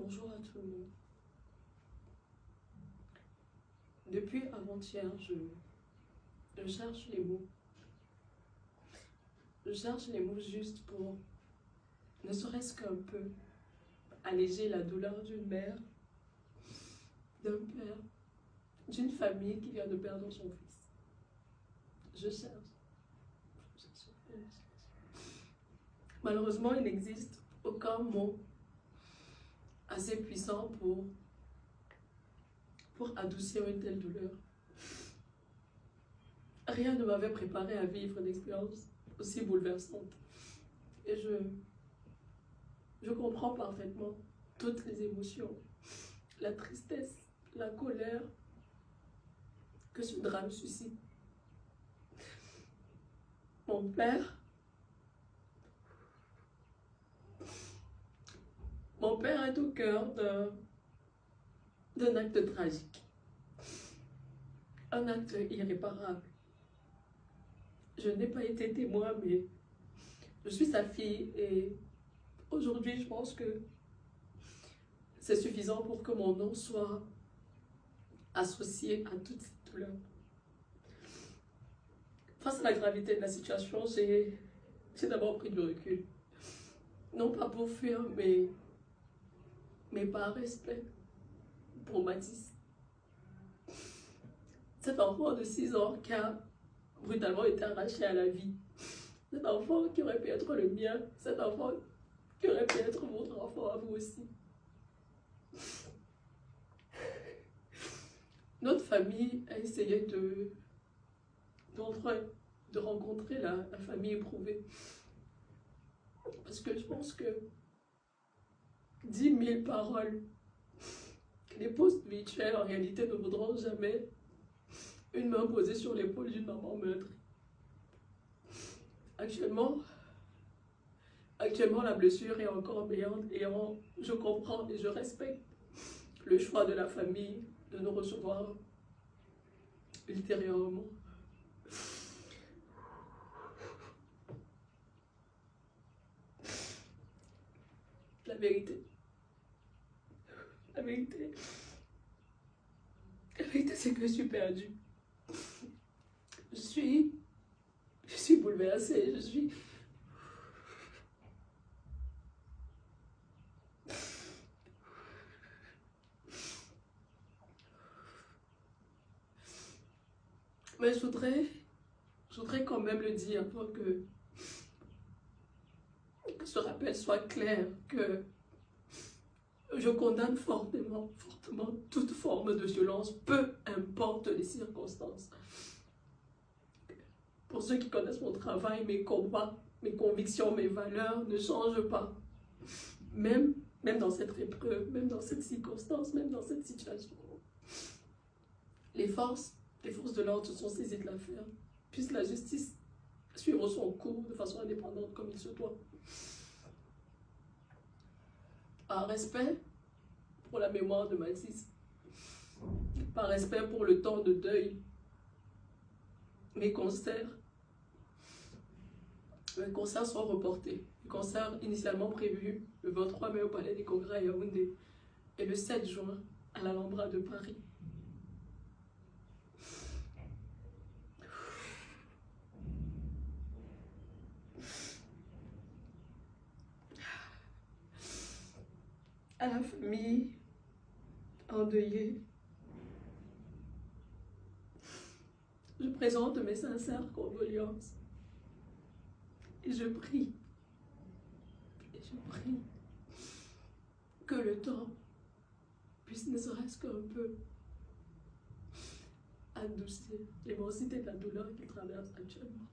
Bonjour à tout le monde. Depuis avant-hier, je cherche les mots. Je cherche les mots justes pour, ne serait-ce qu'un peu, alléger la douleur d'une mère, d'un père, d'une famille qui vient de perdre son fils. Je cherche. Malheureusement, il n'existe aucun mot assez puissant pour adoucir une telle douleur. Rien ne m'avait préparé à vivre une expérience aussi bouleversante. Et je comprends parfaitement toutes les émotions, la tristesse, la colère que ce drame suscite. Mon père est au cœur d'un acte tragique, un acte irréparable. Je n'ai pas été témoin, mais je suis sa fille et aujourd'hui, je pense que c'est suffisant pour que mon nom soit associé à toute cette douleur. Face à la gravité de la situation, j'ai d'abord pris du recul. Non pas pour fuir, mais par respect pour Mathis. Cet enfant de 6 ans qui a brutalement été arraché à la vie. Cet enfant qui aurait pu être le mien. Cet enfant qui aurait pu être votre enfant à vous aussi. Notre famille a essayé de rencontrer la famille éprouvée. Parce que je pense que 10 000 paroles, les postes mutuels en réalité ne vaudront jamais une main posée sur l'épaule d'une maman meurtrie. Actuellement, la blessure est encore béante et je comprends et je respecte le choix de la famille de nous recevoir ultérieurement. La vérité, c'est que je suis perdue. Je suis bouleversée, Mais je voudrais quand même le dire pour que ce rappel soit clair, que je condamne fortement toute forme de violence, peu importe les circonstances. Pour ceux qui connaissent mon travail, mes combats, mes convictions, mes valeurs ne changent pas. Même dans cette épreuve, même dans cette circonstance, même dans cette situation. Les forces de l'ordre se sont saisies de l'affaire. Puisse la justice suivre son cours de façon indépendante comme il se doit. Par respect pour la mémoire de Mathis, par respect pour le temps de deuil, mes concerts sont reportés. Les concerts initialement prévus le 23 mai au Palais des Congrès à Yaoundé et le 7 juin à l'Alhambra de Paris. À la famille endeuillée, je présente mes sincères condoléances et je prie que le temps puisse ne serait-ce qu'un peu adoucir l'immensité de la douleur qu'il traverse actuellement.